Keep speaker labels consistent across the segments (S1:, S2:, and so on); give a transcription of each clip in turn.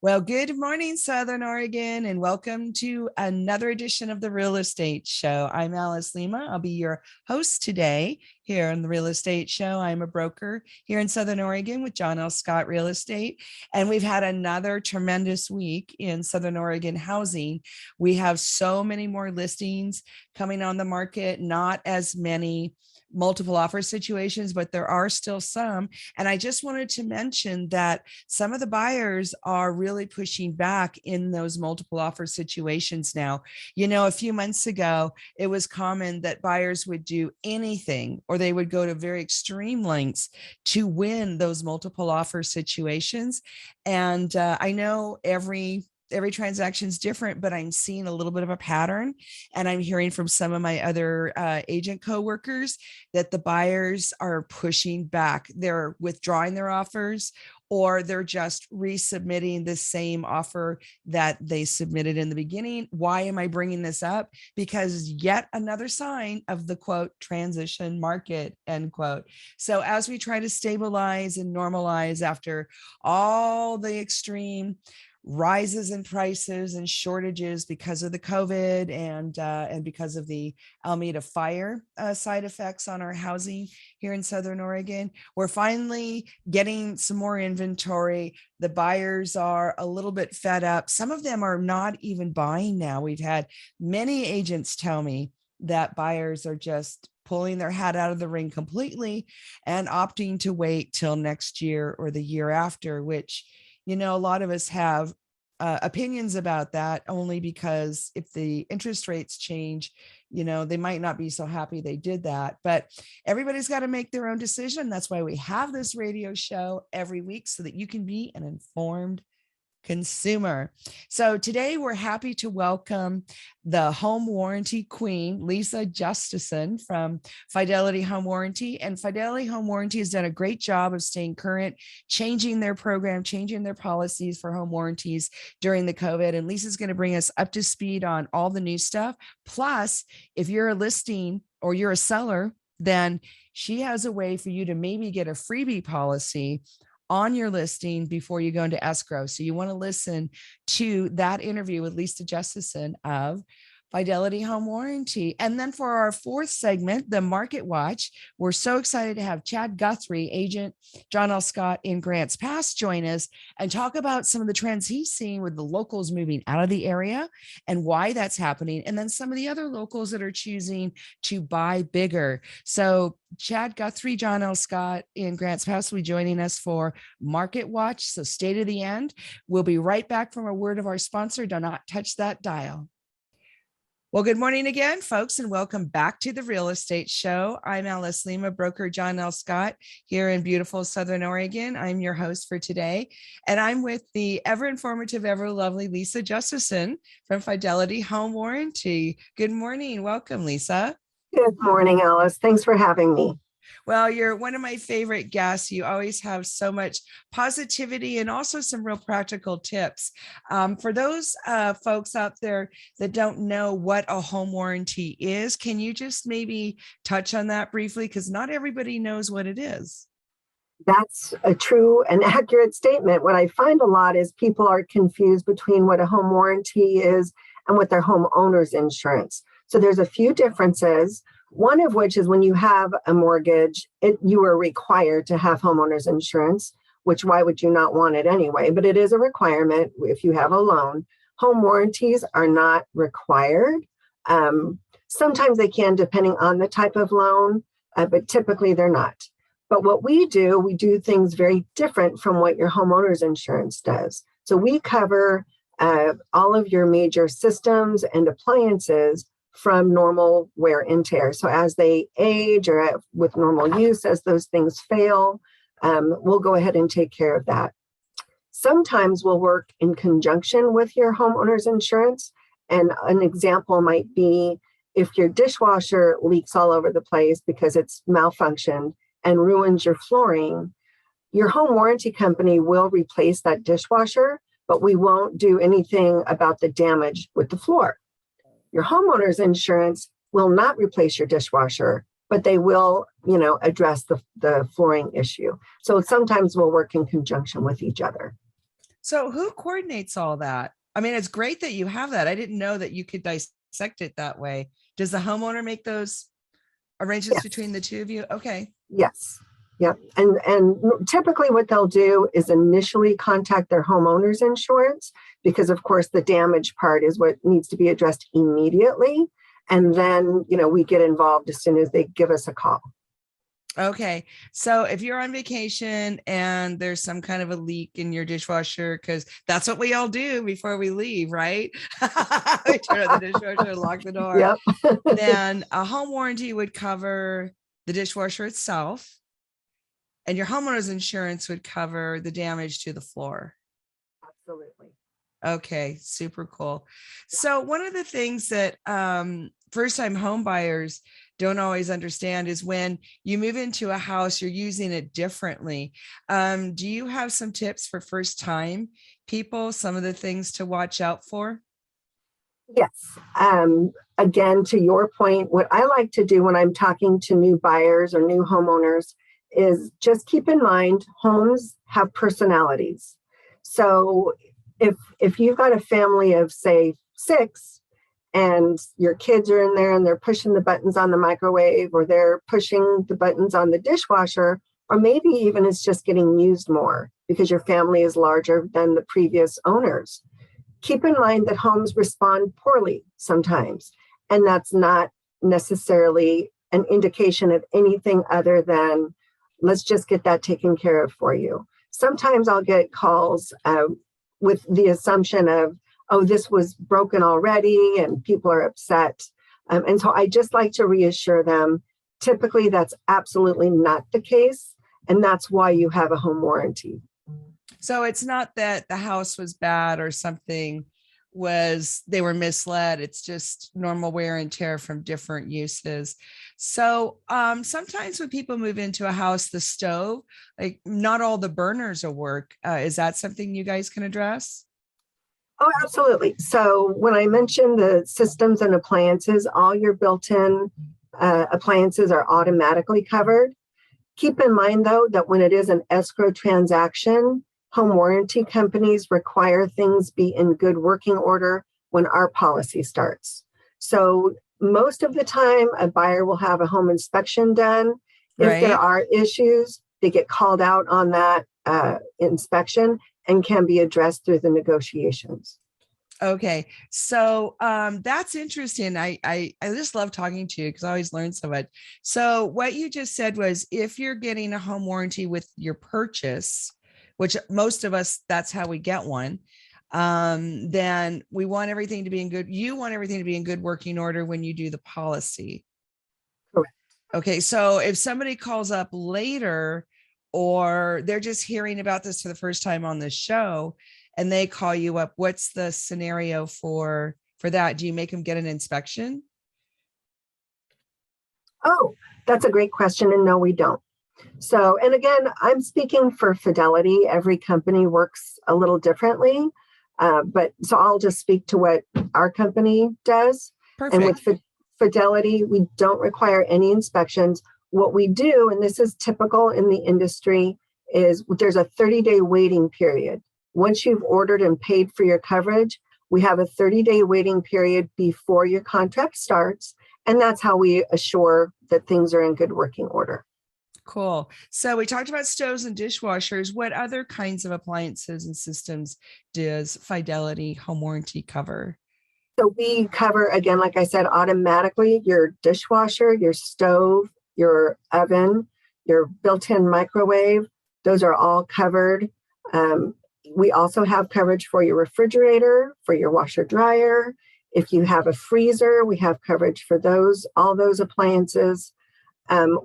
S1: Well, good morning, Southern Oregon, and welcome to another edition of the Real Estate Show. I'm Alice Lema. I'll be your host today here on the Real Estate Show. I'm a broker here in Southern Oregon with John L. Scott Real Estate, and we've had another tremendous week in Southern Oregon housing. We have so many more listings coming on the market, not as many multiple offer situations, but there are still some. And I just wanted to mention that some of the buyers are really pushing back in those multiple offer situations now. You know, a few months ago, it was common that buyers would do anything or they would go to very extreme lengths to win those multiple offer situations. And I know every transaction is different, but I'm seeing a little bit of a pattern. And I'm hearing from some of my other agent coworkers that the buyers are pushing back. They're withdrawing their offers, or they're just resubmitting the same offer that they submitted in the beginning. Why am I bringing this up? Because yet another sign of the quote transition market, end quote. So as we try to stabilize and normalize after all the extreme rises in prices and shortages because of the COVID and because of the Alameda fire side effects on our housing here in Southern Oregon, we're finally getting some more inventory. The buyers are a little bit fed up. Some of them are not even buying now. We've had many agents tell me that buyers are just pulling their hat out of the ring completely and opting to wait till next year or the year after, which, you know, a lot of us have opinions about that, only because if the interest rates change, you know, they might not be so happy they did that. But everybody's got to make their own decision. That's why we have this radio show every week, so that you can be an informed consumer. So today we're happy to welcome the home warranty queen, Lisa Justason from Fidelity Home Warranty. And Fidelity Home Warranty has done a great job of staying current, changing their program, changing their policies for home warranties during the COVID. And Lisa's going to bring us up to speed on all the new stuff. Plus, if you're a listing or you're a seller, then she has a way for you to maybe get a freebie policy on your listing before you go into escrow. So you want to listen to that interview with Lisa Justason of Fidelity Home Warranty. And then for our fourth segment, the Market Watch, we're so excited to have Chad Guthrie, agent John L. Scott in Grants Pass, join us and talk about some of the trends he's seeing with the locals moving out of the area and why that's happening. And then some of the other locals that are choosing to buy bigger. So Chad Guthrie, John L. Scott in Grants Pass will be joining us for Market Watch. So stay to the end. We'll be right back from a word of our sponsor. Do not touch that dial. Well, good morning again, folks, and welcome back to the Real Estate Show. I'm Alice Lema, broker John L. Scott here in beautiful Southern Oregon. I'm your host for today, and I'm with the ever informative, ever lovely Lisa Justason from Fidelity Home Warranty. Good morning. Welcome, Lisa.
S2: Good morning, Alice. Thanks for having me.
S1: Well, you're one of my favorite guests. You always have so much positivity and also some real practical tips. For those folks out there that don't know what a home warranty is, can you just maybe touch on that briefly? Because not everybody knows what it is.
S2: That's a true and accurate statement. What I find a lot is people are confused between what a home warranty is and what their homeowner's insurance. So there's a few differences. One of which is when you have a mortgage, you are required to have homeowner's insurance, which why would you not want it anyway? But it is a requirement if you have a loan. Home warranties are not required. Sometimes they can, depending on the type of loan, but typically they're not. But what we do things very different from what your homeowner's insurance does. So we cover all of your major systems and appliances from normal wear and tear. So as they age or with normal use, as those things fail, we'll go ahead and take care of that. Sometimes we'll work in conjunction with your homeowner's insurance. And an example might be if your dishwasher leaks all over the place because it's malfunctioned and ruins your flooring, your home warranty company will replace that dishwasher, but we won't do anything about the damage with the floor. Your homeowner's insurance will not replace your dishwasher, but they will, address the flooring issue. So sometimes we'll work in conjunction with each other.
S1: So who coordinates all that? I mean, it's great that you have that. I didn't know that you could dissect it that way. Does the homeowner make those arrangements
S2: Yes.
S1: between the two of you? Okay.
S2: Yes. Yep. And typically what they'll do is initially contact their homeowner's insurance because of course the damage part is what needs to be addressed immediately. And then, we get involved as soon as they give us a call.
S1: Okay. So if you're on vacation and there's some kind of a leak in your dishwasher, because that's what we all do before we leave, right? We turn on the dishwasher and lock the door.
S2: Yep.
S1: Then a home warranty would cover the dishwasher itself, and your homeowner's insurance would cover the damage to the floor.
S2: Absolutely.
S1: Okay, super cool. So one of the things that first-time home buyers don't always understand is when you move into a house, you're using it differently. Do you have some tips for first-time people, some of the things to watch out for?
S2: Yes. Again, to your point, what I like to do when I'm talking to new buyers or new homeowners is just keep in mind homes have personalities. So if you've got a family of say 6 and your kids are in there and they're pushing the buttons on the microwave or they're pushing the buttons on the dishwasher, or maybe even it's just getting used more because your family is larger than the previous owners. Keep in mind that homes respond poorly sometimes, and that's not necessarily an indication of anything other than let's just get that taken care of for you. Sometimes I'll get calls with the assumption of, oh, this was broken already and people are upset. And so I just like to reassure them, typically that's absolutely not the case. And that's why you have a home warranty.
S1: So it's not that the house was bad or something they were misled. It's just normal wear and tear from different uses. So sometimes when people move into a house, the stove, like not all the burners will work. Is that something you guys can address?
S2: Oh, absolutely. So when I mentioned the systems and appliances, all your built-in appliances are automatically covered. Keep in mind, though, that when it is an escrow transaction, home warranty companies require things be in good working order when our policy starts. So most of the time, a buyer will have a home inspection done. If there are issues, they get called out on that inspection and can be addressed through the negotiations.
S1: Okay. So that's interesting. I just love talking to you because I always learn so much. So what you just said was if you're getting a home warranty with your purchase, which most of us, that's how we get one, then we want everything to be in good. You want everything to be in good working order when you do the policy.
S2: Correct.
S1: Okay. So if somebody calls up later or they're just hearing about this for the first time on the show and they call you up, what's the scenario for that? Do you make them get an inspection?
S2: Oh, that's a great question. And no, we don't. So, and again, I'm speaking for Fidelity. Every company works a little differently. But so I'll just speak to what our company does.
S1: Perfect.
S2: And with Fidelity, we don't require any inspections. What we do, and this is typical in the industry, is there's a 30-day waiting period. Once you've ordered and paid for your coverage, we have a 30-day waiting period before your contract starts. And that's how we assure that things are in good working order.
S1: Cool. So we talked about stoves and dishwashers. What other kinds of appliances and systems does Fidelity Home Warranty cover?
S2: So we cover, again, like I said, automatically your dishwasher, your stove, your oven, your built-in microwave. Those are all covered. We also have coverage for your refrigerator, for your washer dryer. If you have a freezer, we have coverage for those, all those appliances.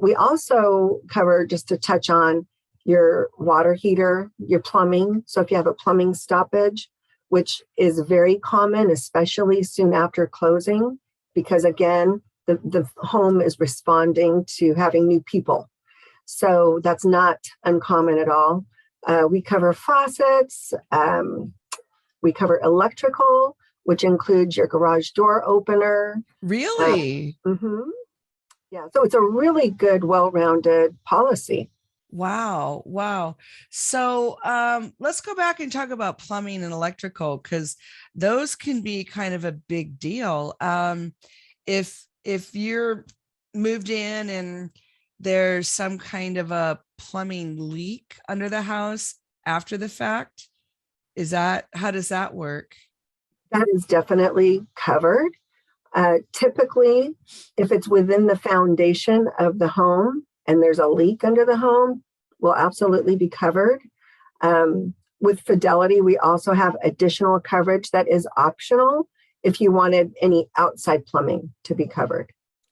S2: We also cover, just to touch on, your water heater, your plumbing. So if you have a plumbing stoppage, which is very common, especially soon after closing, because again, the home is responding to having new people. So that's not uncommon at all. We cover faucets. We cover electrical, which includes your garage door opener.
S1: Really?
S2: Yeah, so it's a really good, well-rounded policy.
S1: Wow. Wow. So let's go back and talk about plumbing and electrical because those can be kind of a big deal. If you're moved in and there's some kind of a plumbing leak under the house after the fact, is that how does that work?
S2: That is definitely covered. Typically, if it's within the foundation of the home and there's a leak under the home, will absolutely be covered. With Fidelity, we also have additional coverage that is optional if you wanted any outside plumbing to be covered.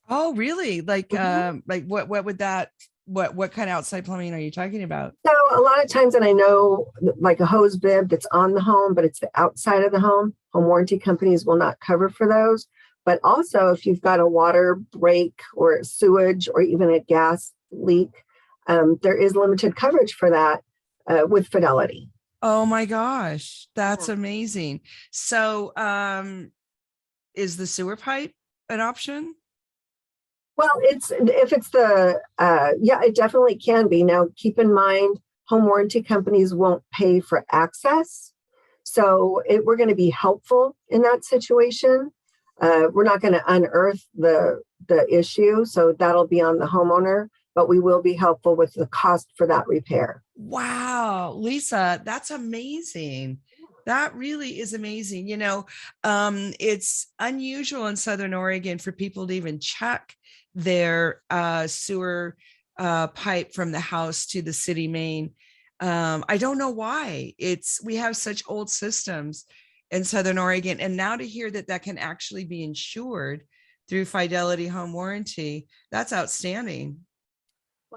S1: Oh, really?
S2: Mhm.
S1: Like what would that what kind of outside plumbing are you talking about?
S2: So a lot of times, and I know like a hose bib that's on the home, but it's the outside of the home warranty companies will not cover for those. But also if you've got a water break or sewage or even a gas leak, there is limited coverage for that with Fidelity.
S1: Oh my gosh, that's
S2: Yeah.
S1: amazing. So, is the sewer pipe an option?
S2: Well, it's if it's the yeah, it definitely can be. Now, keep in mind, home warranty companies won't pay for access, so we're going to be helpful in that situation. We're not going to unearth the issue, so that'll be on the homeowner. But we will be helpful with the cost for that repair.
S1: Wow, Lisa, that's amazing. That really is amazing. It's unusual in Southern Oregon for people to even check their sewer pipe from the house to the city main. I don't know why. We have such old systems in Southern Oregon, and now to hear that that can actually be insured through Fidelity Home Warranty, that's outstanding.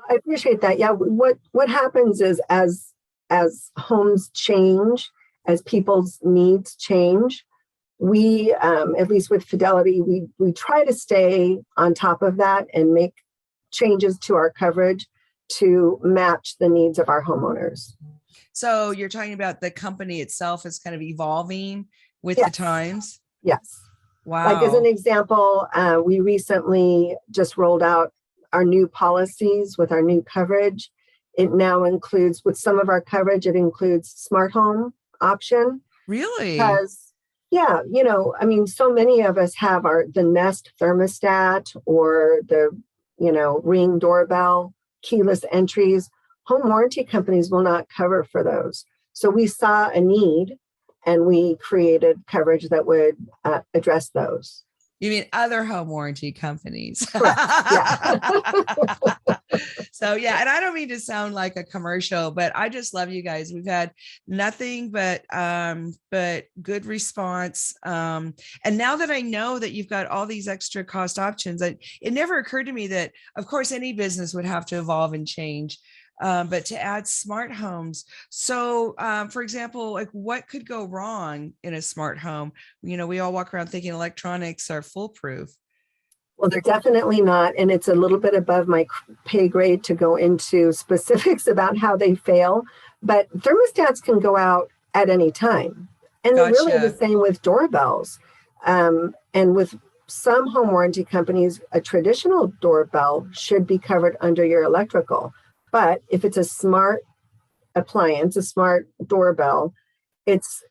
S2: I appreciate that. Yeah, what happens is as homes change, as people's needs change, we at least with Fidelity, we try to stay on top of that and make changes to our coverage to match the needs of our homeowners.
S1: So you're talking about the company itself is kind of evolving with the
S2: Yes,
S1: times.
S2: yes. Like as an
S1: Wow.
S2: example, we recently just rolled out our new policies with our new coverage. It now includes, with some of our coverage, it includes smart home option
S1: Really?
S2: because, yeah, I mean, so many of us have the Nest thermostat or the, Ring doorbell, keyless entries. Home warranty companies will not cover for those. So we saw a need and we created coverage that would address those.
S1: You mean other home warranty companies?
S2: Correct. Yeah.
S1: So yeah, and I don't mean to sound like a commercial, but I just love you guys. We've had nothing but good response. And now that I know that you've got all these extra cost options, it never occurred to me that of course any business would have to evolve and change. But to add smart homes. So, for example, like what could go wrong in a smart home? We all walk around thinking electronics are foolproof.
S2: Well, they're definitely not. And it's a little bit above my pay grade to go into specifics about how they fail. But thermostats can go out at any time. And they're really the
S1: Gotcha.
S2: same with doorbells. And with some home warranty companies, a traditional doorbell should be covered under your electrical. But if it's a smart appliance, a smart doorbell, it's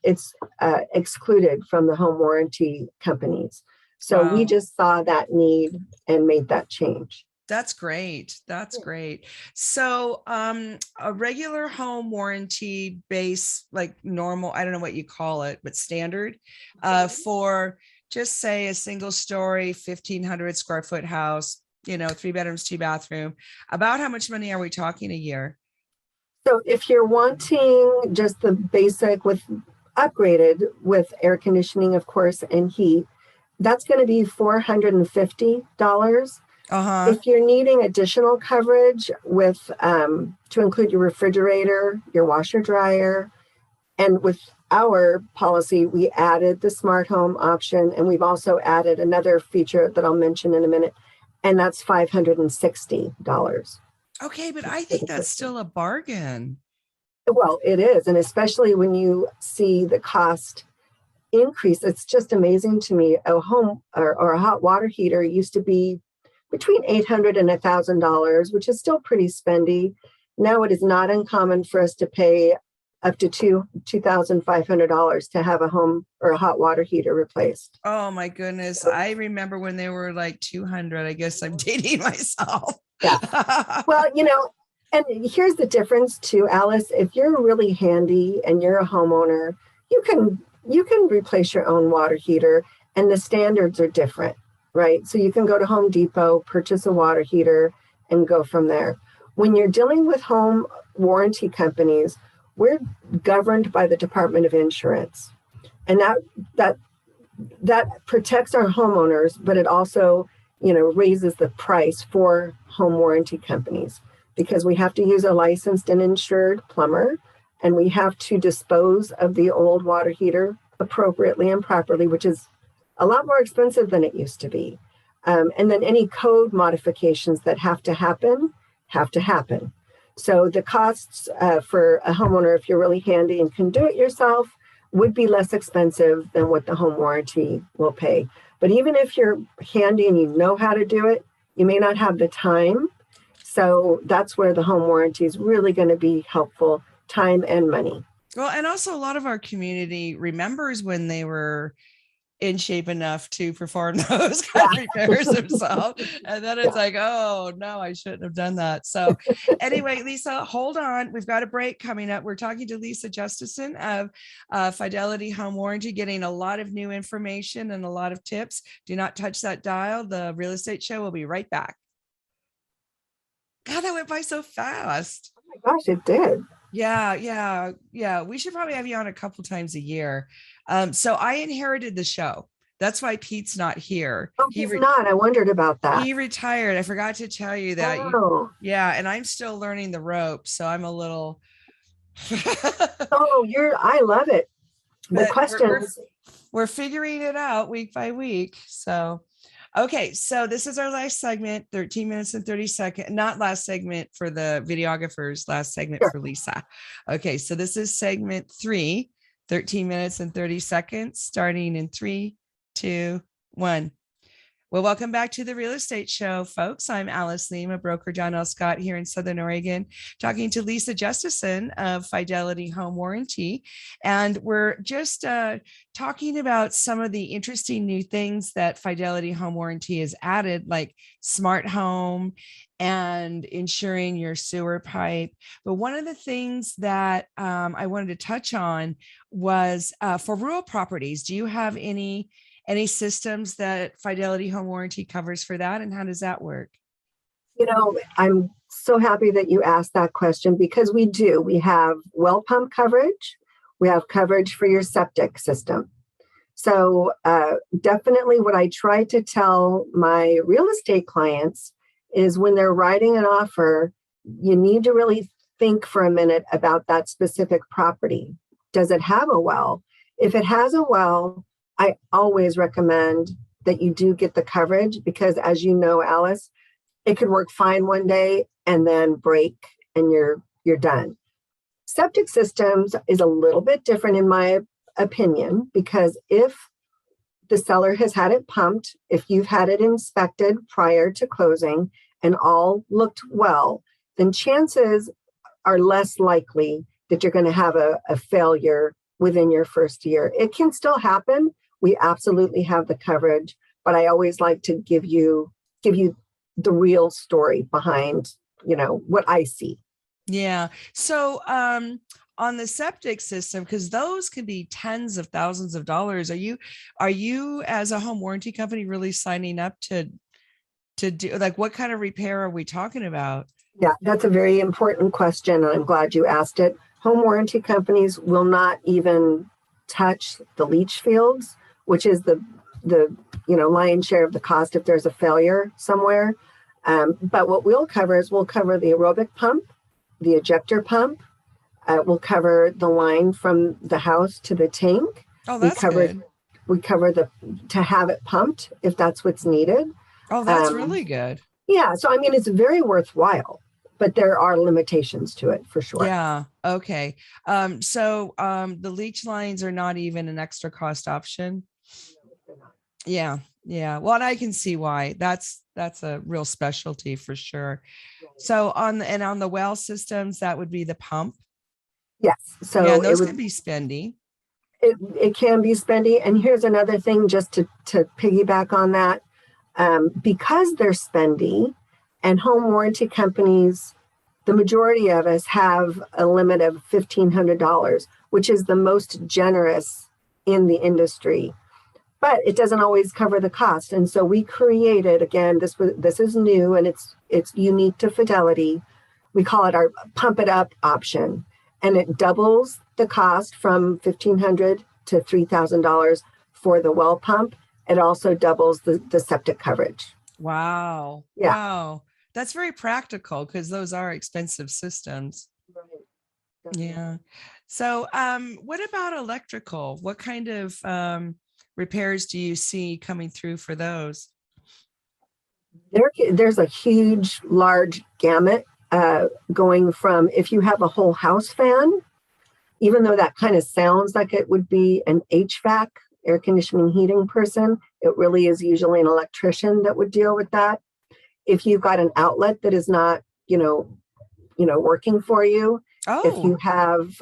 S2: excluded from the home warranty companies. So we
S1: Wow.
S2: just saw that need and made that change.
S1: That's great. That's great. So, a regular home warranty base, like normal, I don't know what you call it, but standard, for just say a single story, 1,500 square foot house, 3 bedrooms, 2 bathroom, about how much money are we talking a year?
S2: So if you're wanting just the basic with upgraded with air conditioning, of course, and heat, that's going to be $450.
S1: Uh-huh.
S2: If you're needing additional coverage with to include your refrigerator, your washer dryer, and with our policy, we added the smart home option, and we've also added another feature that I'll mention in a minute, and that's $560
S1: Okay, but I
S2: for
S1: think
S2: the
S1: that's
S2: system.
S1: still a bargain.
S2: Well, it is, and especially when you see the cost increase, it's just amazing to me. A home or a hot water heater used to be between $800 and $1,000, which is still pretty spendy. Now it is not uncommon for us to pay up to $2,500 to have a home or a hot water heater replaced.
S1: Oh my goodness. I remember when they were like 200. I guess I'm dating myself.
S2: Yeah. Well, and here's the difference too, Alice. If you're really handy and you're a homeowner, you can replace your own water heater, and the standards are different, right? So you can go to Home Depot, purchase a water heater, and go from there. When you're dealing with home warranty companies, we're governed by the Department of Insurance, and that protects our homeowners, but it also, raises the price for home warranty companies, because we have to use a licensed and insured plumber, and we have to dispose of the old water heater appropriately and properly, which is a lot more expensive than it used to be. And then any code modifications that have to happen. So the costs for a homeowner, if you're really handy and can do it yourself, would be less expensive than what the home warranty will pay. But even if you're handy and you know how to do it, you may not have the time. So that's where the home warranty is really going to be helpful, time and money.
S1: Well, and also a lot of our community remembers when they were in shape enough to perform those kind of repairs themselves. And then it's like, oh no, I shouldn't have done that. So anyway, Lisa, hold on. We've got a break coming up. We're talking to Lisa Justason of Fidelity Home Warranty, getting a lot of new information and a lot of tips. Do not touch that dial. The Real Estate Show will be right back. God, that went by so fast.
S2: Oh my gosh, it did.
S1: Yeah. We should probably have you on a couple times a year. So I inherited the show. That's why Pete's not here.
S2: Oh, he's not. I wondered about that.
S1: He retired. I forgot to tell you that.
S2: Oh.
S1: And I'm still learning the ropes. So I'm a little.
S2: I love it. The questions.
S1: We're figuring it out week by week. So. Okay, so this is our last segment, 13 minutes and 30 seconds, not last segment for the videographers, last segment for Lisa. Okay, so this is segment 3, 13 minutes and 30 seconds, starting in 3, 2, 1. Well, welcome back to the Real Estate Show, folks. I'm Alice Lema, broker John L. Scott here in Southern Oregon, talking to Lisa Justason of Fidelity Home Warranty. And we're just talking about some of the interesting new things that Fidelity Home Warranty has added, like smart home and insuring your sewer pipe. But one of the things that I wanted to touch on was for rural properties. Do you have any systems that Fidelity Home Warranty covers for that? And how does that work?
S2: I'm so happy that you asked that question, because we do. We have well pump coverage. We have coverage for your septic system. So definitely what I try to tell my real estate clients is when they're writing an offer, you need to really think for a minute about that specific property. Does it have a well? If it has a well, I always recommend that you do get the coverage, because as you know, Alice, it could work fine one day and then break and you're done. Septic systems is a little bit different in my opinion, because if the seller has had it pumped, if you've had it inspected prior to closing and all looked well, then chances are less likely that you're going to have a failure within your first year. It can still happen. We absolutely have the coverage, but I always like to give you the real story behind, what I see.
S1: Yeah. So on the septic system, because those can be tens of thousands of dollars, are you as a home warranty company really signing up to do, like, what kind of repair are we talking about?
S2: Yeah, that's a very important question, and I'm glad you asked it. Home warranty companies will not even touch the leach fields, which is the lion's share of the cost if there's a failure somewhere. But what we'll cover the aerobic pump, the ejector pump. We'll cover the line from the house to the tank.
S1: Oh, that's good.
S2: We cover to have it pumped if that's what's needed.
S1: Oh, that's really good.
S2: Yeah. So, it's very worthwhile, but there are limitations to it for sure.
S1: Yeah. Okay. So the leach lines are not even an extra cost option. Yeah. Yeah. Well, and I can see why. That's a real specialty for sure. So on the well systems, that would be the pump.
S2: Yes.
S1: Yeah,
S2: So
S1: and those can be spendy.
S2: it can be spendy. And here's another thing, just to piggyback on that. Because they're spendy, and home warranty companies, the majority of us have a limit of $1,500, which is the most generous in the industry. But it doesn't always cover the cost. And so we created, again, this is new and it's unique to Fidelity. We call it our pump it up option. And it doubles the cost from $1,500 to $3,000 for the well pump. It also doubles the septic coverage.
S1: Wow.
S2: Yeah.
S1: Wow. That's very practical because those are expensive systems.
S2: Right.
S1: Yeah. So what about electrical? What kind of repairs do you see coming through for those?
S2: There's a huge, large gamut going from, if you have a whole house fan, even though that kind of sounds like it would be an HVAC, air conditioning heating person, it really is usually an electrician that would deal with that. If you've got an outlet that is not, working for you, if you have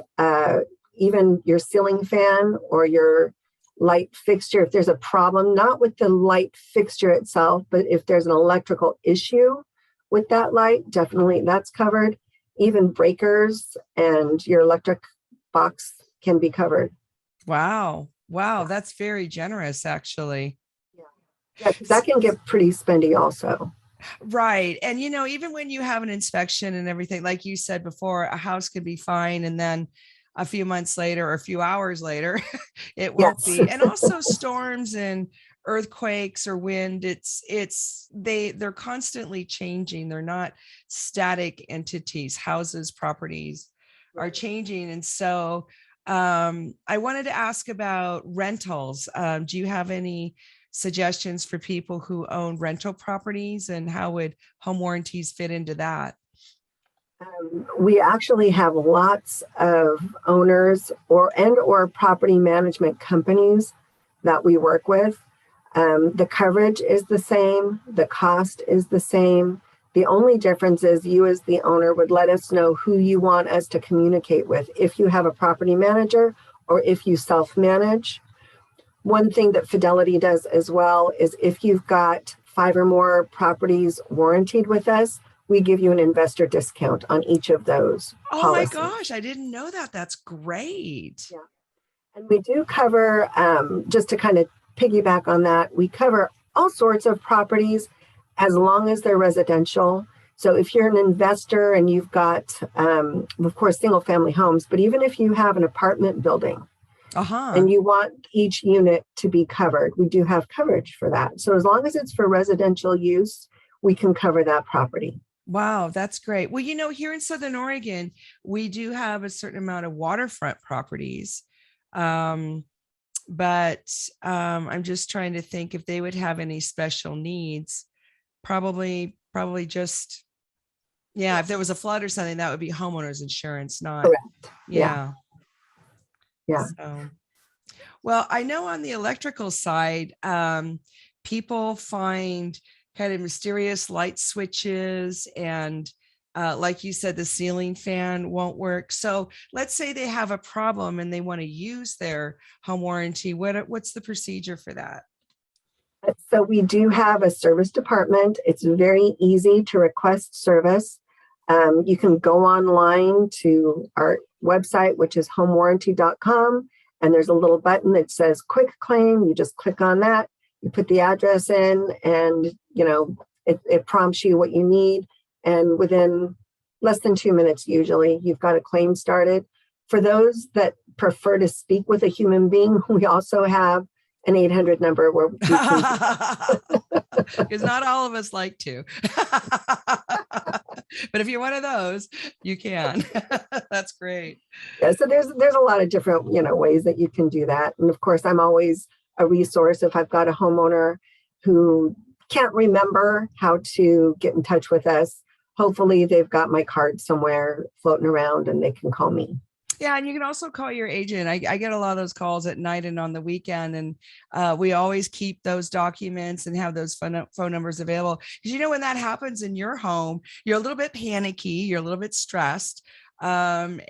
S2: even your ceiling fan or your light fixture, if there's a problem, not with the light fixture itself, but if there's an electrical issue with that light, definitely that's covered. Even breakers and your electric box can be covered.
S1: Wow. Wow. That's very generous, actually.
S2: Yeah, that can get pretty spendy also.
S1: Right. And, even when you have an inspection and everything, like you said before, a house could be fine. And then a few months later or a few hours later, it won't be. And also storms and earthquakes or wind, they're constantly changing. They're not static entities. Houses, properties are changing. And so I wanted to ask about rentals. Do you have any suggestions for people who own rental properties, and how would home warranties fit into that?
S2: We actually have lots of owners or property management companies that we work with. The coverage is the same. The cost is the same. The only difference is you as the owner would let us know who you want us to communicate with. If you have a property manager or if you self-manage. One thing that Fidelity does as well is if you've got 5 or more properties warrantied with us, we give you an investor discount on each of those.
S1: Oh
S2: policies.
S1: my gosh, I didn't know that. That's great.
S2: Yeah. And we do cover, just to kind of piggyback on that, we cover all sorts of properties as long as they're residential. So if you're an investor and you've got, of course, single family homes, but even if you have an apartment building, and you want each unit to be covered, we do have coverage for that. So as long as it's for residential use, we can cover that property.
S1: Wow, that's great. Well, here in Southern Oregon, we do have a certain amount of waterfront properties. But I'm just trying to think if they would have any special needs. Probably just, if there was a flood or something, that would be homeowners insurance, not.
S2: Correct.
S1: Yeah.
S2: So,
S1: well, I know on the electrical side, people find kind of mysterious light switches and like you said, the ceiling fan won't work. So let's say they have a problem and they want to use their home warranty. What's the procedure for that?
S2: So we do have a service department. It's very easy to request service. You can go online to our website, which is homewarranty.com. And there's a little button that says quick claim. You just click on that. You put the address in and, it prompts you what you need. And within less than 2 minutes, usually you've got a claim started. For those that prefer to speak with a human being, we also have an 800 number where we can.
S1: Because not all of us like to. But if you're one of those, you can. That's great.
S2: Yeah, so there's a lot of different, ways that you can do that. And of course, I'm always a resource if I've got a homeowner who can't remember how to get in touch with us. Hopefully they've got my card somewhere floating around and they can call me.
S1: Yeah, and you can also call your agent. I get a lot of those calls at night and on the weekend, and we always keep those documents and have those phone numbers available. Because when that happens in your home, you're a little bit panicky, you're a little bit stressed, and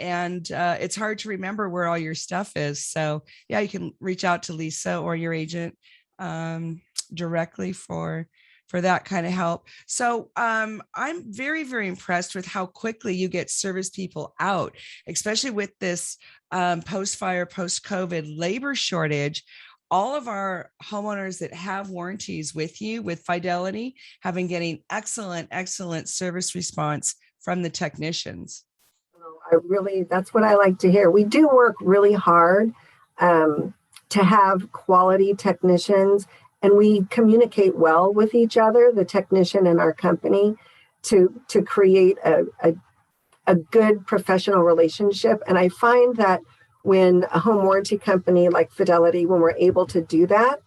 S1: it's hard to remember where all your stuff is. So yeah, you can reach out to Lisa or your agent directly for that kind of help. So I'm very, very impressed with how quickly you get service people out, especially with this post-fire, post-COVID labor shortage. All of our homeowners that have warranties with you, with Fidelity, have been getting excellent, excellent service response from the technicians.
S2: That's what I like to hear. We do work really hard to have quality technicians, and we communicate well with each other, the technician and our company, to create a good professional relationship. And I find that when a home warranty company like Fidelity, when we're able to do that,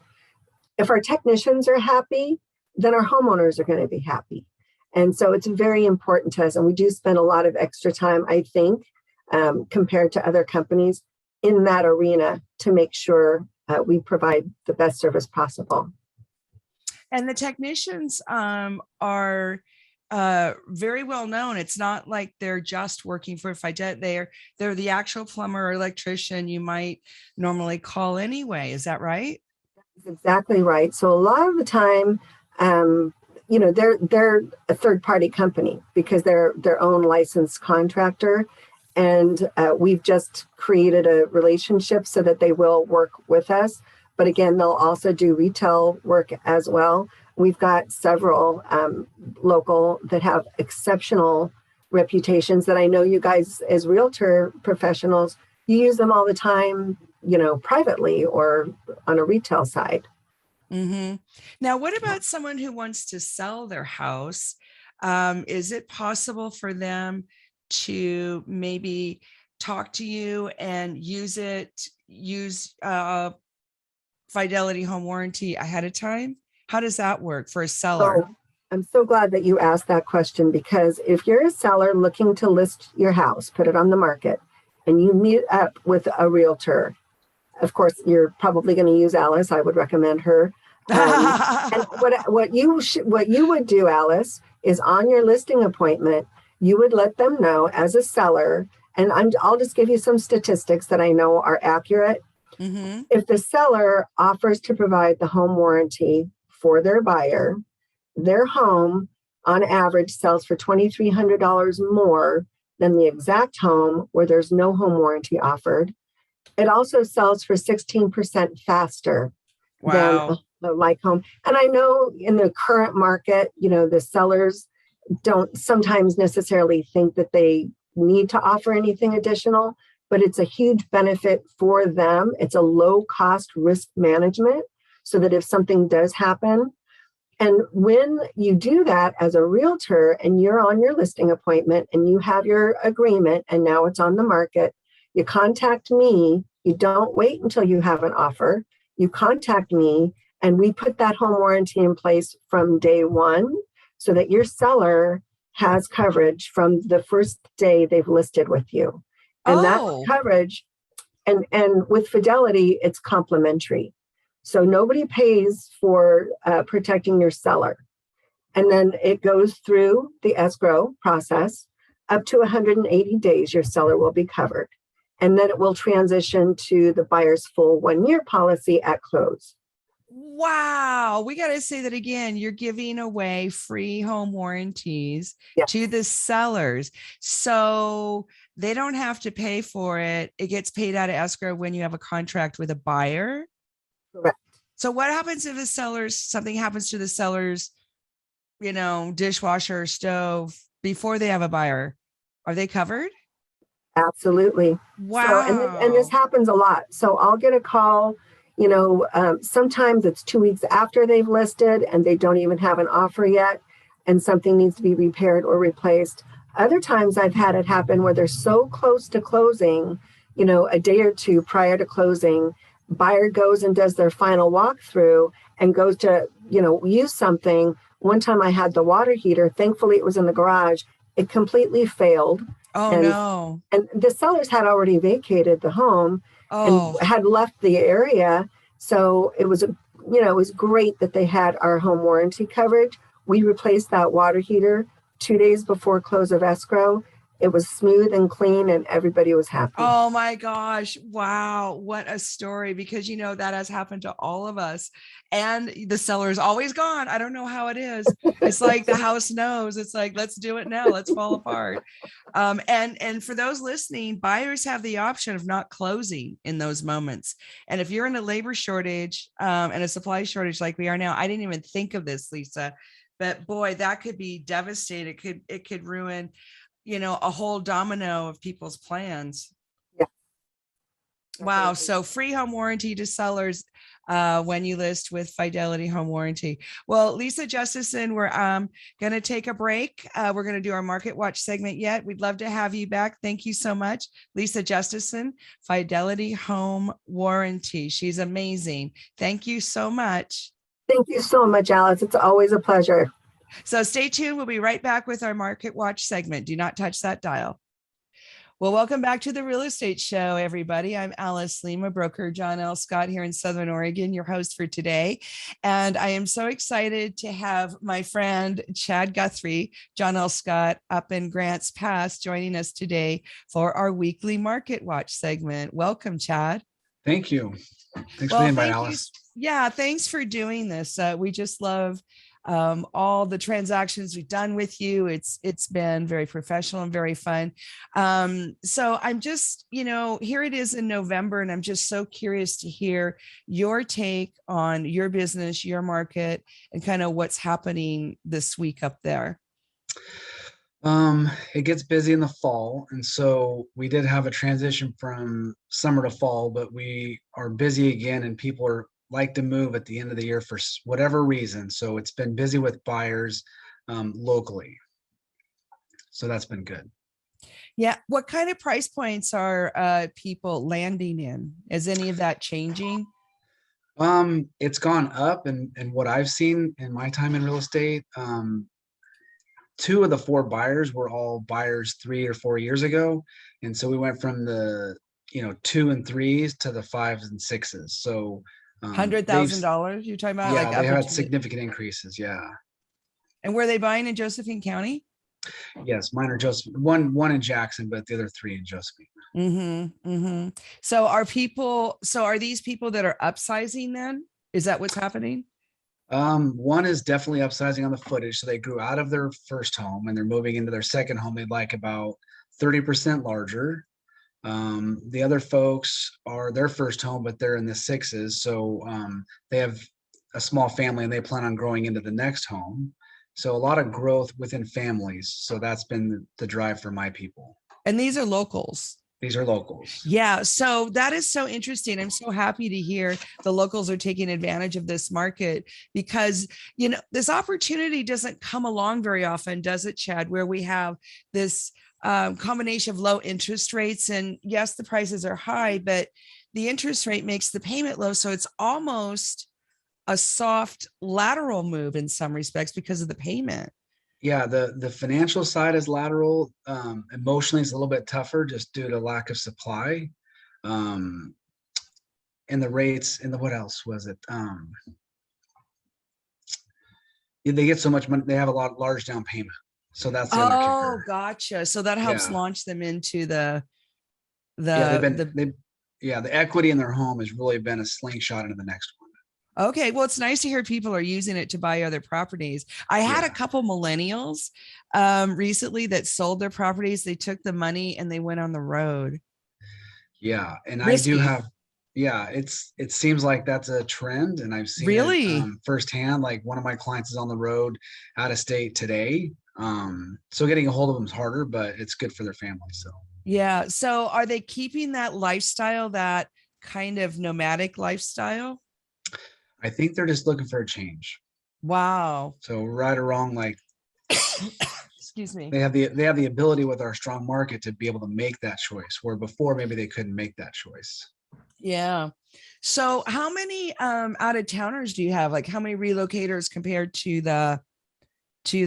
S2: if our technicians are happy, then our homeowners are going to be happy. And so it's very important to us. And we do spend a lot of extra time, I think, compared to other companies in that arena to make sure we provide the best service possible.
S1: And the technicians are very well known. It's not like they're just working for Fidelity. They're the actual plumber or electrician you might normally call anyway. Is that right?
S2: That's exactly right. So a lot of the time, they're a third-party company because they're their own licensed contractor. And we've just created a relationship so that they will work with us. But again, they'll also do retail work as well. We've got several local that have exceptional reputations that I know you guys as realtor professionals, you use them all the time, privately or on a retail side.
S1: Mm-hmm. Now, what about someone who wants to sell their house? Is it possible for them to maybe talk to you and use Fidelity Home Warranty ahead of time? How does that work for a seller?
S2: So I'm so glad that you asked that question, because if you're a seller looking to list your house, put it on the market, and you meet up with a realtor, of course, you're probably going to use Alice. I would recommend her. And what you would do, Alice, is on your listing appointment, you would let them know as a seller, and I'll just give you some statistics that I know are accurate.
S1: Mm-hmm.
S2: If the seller offers to provide the home warranty for their buyer, their home on average sells for $2,300 more than the exact home where there's no home warranty offered. It also sells for 16% faster than the like home. And I know in the current market, the sellers don't sometimes necessarily think that they need to offer anything additional, but it's a huge benefit for them. It's a low cost risk management so that if something does happen, and when you do that as a realtor and you're on your listing appointment and you have your agreement and now it's on the market, you contact me. You don't wait until you have an offer. You contact me and we put that home warranty in place from day one so that your seller has coverage from the first day they've listed with you. And that coverage, and with Fidelity, it's complimentary. So nobody pays for protecting your seller. And then it goes through the escrow process. Up to 180 days, your seller will be covered. And then it will transition to the buyer's full 1-year policy at close.
S1: Wow. We got to say that again. You're giving away free home warranties to the sellers. So they don't have to pay for it. It gets paid out of escrow when you have a contract with a buyer.
S2: Correct.
S1: So what happens if something happens to the seller's, dishwasher or stove before they have a buyer? Are they covered?
S2: Absolutely.
S1: Wow.
S2: So, and this happens a lot. So I'll get a call, sometimes it's 2 weeks after they've listed and they don't even have an offer yet and something needs to be repaired or replaced. Other times I've had it happen where they're so close to closing, a day or two prior to closing, buyer goes and does their final walkthrough and goes to, use something. One time I had the water heater. Thankfully, it was in the garage. It completely failed.
S1: Oh
S2: And
S1: no.
S2: and the sellers had already vacated the home and
S1: Oh,
S2: had left the area. So it was it was great that they had our home warranty coverage. We replaced that water heater 2 days before close of escrow. It was smooth and clean and everybody was happy.
S1: oh my gosh. Wow. What a story. Because, that has happened to all of us. And the seller's always gone. I don't know how it is. It's like the house knows. It's like, let's do it now. Let's fall apart. And for those listening, buyers have the option of not closing in those moments. And if you're in a labor shortage and a supply shortage like we are now, I didn't even think of this, Lisa. But boy, that could be devastating. It could ruin a whole domino of people's plans.
S2: Yeah,
S1: Wow.
S2: definitely.
S1: So free home warranty to sellers when you list with Fidelity Home Warranty. Well, Lisa Justason, we're going to take a break. We're going to do our Market Watch segment yet. We'd love to have you back. Thank you so much. Lisa Justason, Fidelity Home Warranty. She's amazing. Thank you so much.
S2: Thank you so much, Alice. It's always a pleasure.
S1: So stay tuned. We'll be right back with our Market Watch segment. Do not touch that dial. Well, welcome back to the Real Estate Show, everybody. I'm Alice Lema, broker John L. Scott here in Southern Oregon, your host for today. And I am so excited to have my friend Chad Guthrie, John L. Scott up in Grants Pass, joining us today for our weekly Market Watch segment. Welcome, Chad.
S3: Thank you. Thanks for the
S1: Well,
S3: invite,
S1: thank you.
S3: Alice.
S1: Yeah, thanks for doing this. We just love all the transactions we've done with you. It's been very professional and very fun. So I'm just, here it is in November, and I'm just so curious to hear your take on your business, your market, and kind of what's happening this week up there.
S3: It gets busy in the fall, and so we did have a transition from summer to fall, but we are busy again, and people are like to move at the end of the year for whatever reason. So it's been busy with buyers locally. So that's been good.
S1: Yeah. What kind of price points are people landing in? Is any of that changing?
S3: It's gone up, and what I've seen in my time in real estate, 2 of the 4 buyers were all buyers 3 or 4 years ago. And so we went from the 2 and 3s to the 5s and 6s. So
S1: $100,000 you're talking about? Like
S3: they
S1: up
S3: had
S1: into
S3: significant increases. Yeah.
S1: and were they buying in Josephine County?
S3: Yes, mine are just one in Jackson, but the other 3 in Josephine.
S1: So are these people that are upsizing then? Is that what's happening?
S3: One is definitely upsizing on the footage. So they grew out of their first home and they're moving into their second home. They'd like about 30% larger. The other folks are their first home, but they're in the 6s. So they have a small family and they plan on growing into the next home. So a lot of growth within families. So that's been the drive for my people.
S1: And these are locals.
S3: These are locals.
S1: Yeah. So that is so interesting. I'm so happy to hear the locals are taking advantage of this market because, this opportunity doesn't come along very often, does it, Chad, where we have this combination of low interest rates. And yes, the prices are high, but the interest rate makes the payment low. So it's almost a soft lateral move in some respects because of the payment.
S3: Yeah, the financial side is lateral. Emotionally, it's a little bit tougher just due to lack of supply. And the rates, and what else was it? They get so much money, they have a large down payment. So that's the other kicker.
S1: Gotcha. So that helps launch them into the
S3: equity in their home has really been a slingshot into the next one.
S1: Okay. Well, it's nice to hear people are using it to buy other properties. I had a couple millennials recently that sold their properties. They took the money and they went on the road.
S3: Yeah. And
S1: Risky.
S3: I do have, it seems like that's a trend. And I've seen it firsthand. Like one of my clients is on the road out of state today. So getting a hold of them is harder, but it's good for their family. So,
S1: yeah. So are they keeping that lifestyle, that kind of nomadic lifestyle?
S3: I think they're just looking for a change.
S1: Wow.
S3: So right or wrong, like,
S1: excuse me,
S3: they have the ability with our strong market to be able to make that choice, where before maybe they couldn't make that choice.
S1: Yeah. So how many out of towners do you have? Like how many relocators compared to the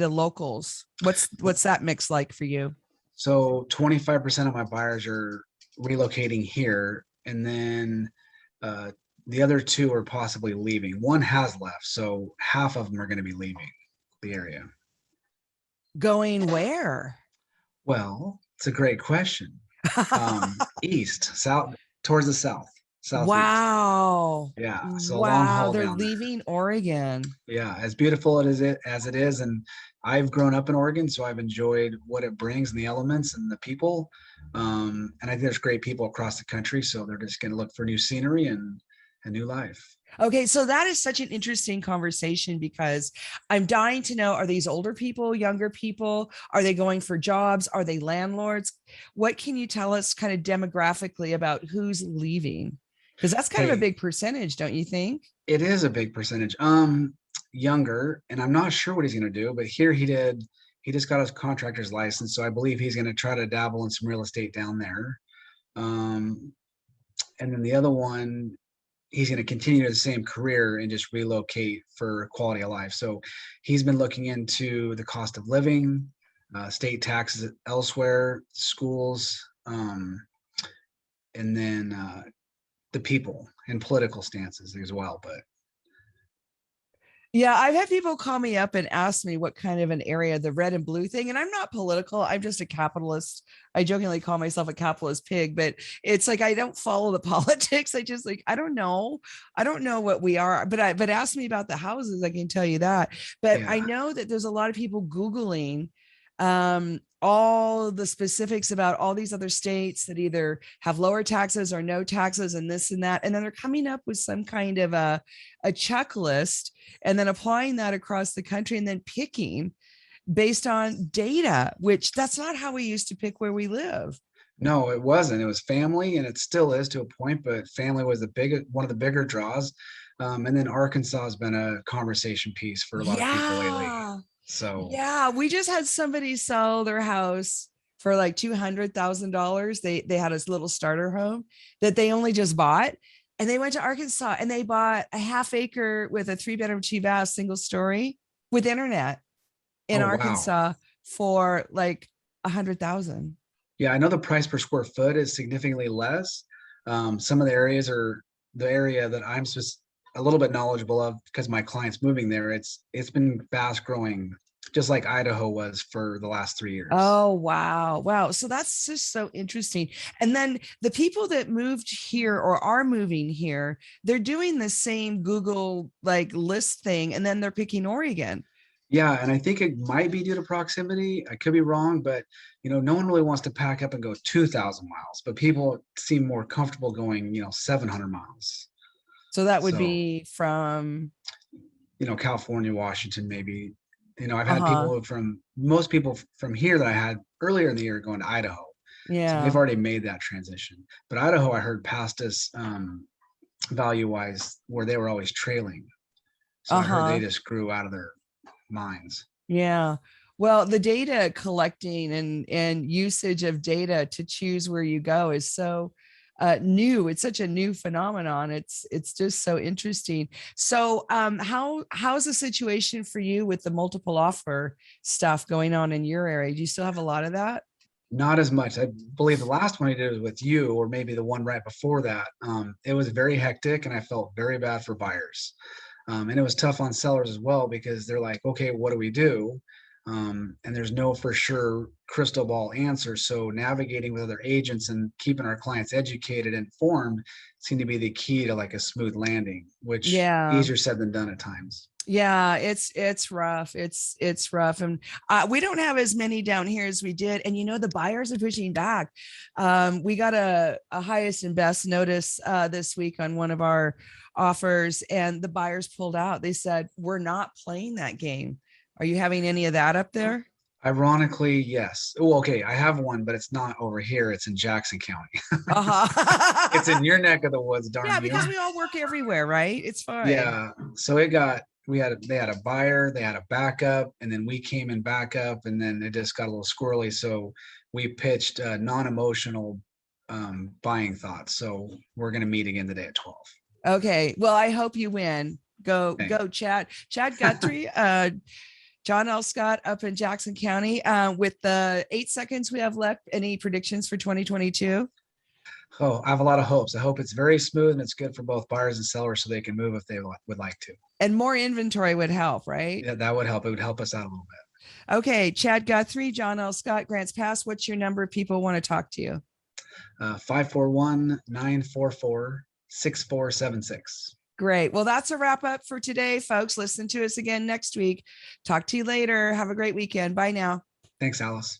S1: locals? What's that mix like for you?
S3: So 25% of my buyers are relocating here, and then the other two are possibly leaving. One has left, so half of them are going to be leaving the area.
S1: Going where?
S3: Well, it's a great question. East, south, towards the southeast.
S1: Wow.
S3: Yeah, so a long
S1: Wow.
S3: haul
S1: They're
S3: down there.
S1: leaving Oregon.
S3: Yeah, as beautiful as it is, and I've grown up in Oregon, so I've enjoyed what it brings and the elements and the people. And I think there's great people across the country, so they're just going to look for new scenery and a new life.
S1: Okay, so that is such an interesting conversation because I'm dying to know, are these older people, younger people? Are they going for jobs? Are they landlords? What can you tell us kind of demographically about who's leaving? Because that's kind of a
S3: Hey,
S1: big percentage, don't you think?
S3: it is a big percentage. Younger, and I'm not sure what he's going to do, but here he just got his contractor's license, so I believe he's going to try to dabble in some real estate down there. Um, and then the other one, he's going to continue the same career and just relocate for quality of life. So he's been looking into the cost of living, state taxes elsewhere, schools, and then the people and political stances as well. But
S1: Yeah, I've had people call me up and ask me what kind of an area, the red and blue thing. And I'm not political. I'm just a capitalist. I jokingly call myself a capitalist pig, but it's like I don't follow the politics. I just like, I don't know. I don't know what we are, but ask me about the houses, I can tell you that. But I
S3: yeah,
S1: know that there's a lot of people Googling all the specifics about all these other states that either have lower taxes or no taxes and this and that. And then they're coming up with some kind of a checklist and then applying that across the country and then picking based on data, which that's not how we used to pick where we live.
S3: no, it wasn't. It was family, and it still is to a point, but family was one of the bigger draws. And then Arkansas has been a conversation piece for a lot of people lately.
S1: Yeah.
S3: So
S1: Yeah. We just had somebody sell their house for like $200,000. They had a little starter home that they only just bought. And they went to Arkansas and they bought a half acre with a 3-bedroom, 2-bath, single story with internet in
S3: oh wow.
S1: Arkansas for like 100,000.
S3: Yeah, I know the price per square foot is significantly less. Some of the areas are the area that I'm just a little bit knowledgeable of because my client's moving there. It's been fast growing, just like Idaho was for the last 3 years.
S1: Oh, wow. Wow. So that's just so interesting. And then the people that moved here or are moving here, they're doing the same Google like list thing, and then they're picking Oregon.
S3: Yeah, and I think it might be due to proximity. I could be wrong, but no one really wants to pack up and go 2,000 miles, but people seem more comfortable going, 700 miles.
S1: So that would
S3: So,
S1: be from,
S3: California, Washington, maybe. I've had
S1: uh-huh.
S3: most people from here that I had earlier in the year going to Idaho. So they've
S1: Yeah.
S3: already made that transition. But Idaho, I heard passed us value wise where they were always trailing. So I heard they
S1: Uh-huh.
S3: just grew out of their minds.
S1: Yeah. Well, the data collecting and usage of data to choose where you go is so new. It's such a new phenomenon. It's just so interesting. So how's the situation for you with the multiple offer stuff going on in your area? Do you still have a lot of that?
S3: Not as much. I believe the last one I did was with you, or maybe the one right before that. It was very hectic, and I felt very bad for buyers. And it was tough on sellers as well because they're like, okay, what do we do? And there's no for sure crystal ball answer. So navigating with other agents and keeping our clients educated and informed seemed to be the key to like a smooth landing, which
S1: Yeah.
S3: easier said than done at times.
S1: Yeah, it's rough. It's rough, and we don't have as many down here as we did. And the buyers are pushing back. We got a highest and best notice this week on one of our offers, and the buyers pulled out. They said, "We're not playing that game." Are you having any of that up there?
S3: Ironically, yes. Oh, okay. I have one, but it's not over here. It's in Jackson County. It's
S1: Uh-huh.
S3: in your neck of the woods, darn
S1: Yeah,
S3: you.
S1: because we all work everywhere, right? It's fine.
S3: Yeah. So they had a buyer, they had a backup, and then we came in backup, and then it just got a little squirrely. So we pitched non-emotional buying thoughts. So we're gonna meet again today at 12.
S1: Okay. Well, I hope you win. Go,
S3: Thanks.
S1: Chad. Chad Guthrie. John L. Scott up in Jackson County. With the 8 seconds we have left, any predictions for 2022?
S3: Oh, I have a lot of hopes. I hope it's very smooth and it's good for both buyers and sellers so they can move if they would like to.
S1: And more inventory would help, right?
S3: Yeah, that would help. It would help us out a little bit.
S1: Okay. Chad Guthrie, John L. Scott, Grants Pass. What's your number if people want to talk to you?
S3: 541-944-6476.
S1: Great. Well, that's a wrap up for today, folks. Listen to us again next week. Talk to you later. Have a great weekend. Bye now.
S3: Thanks, Alice.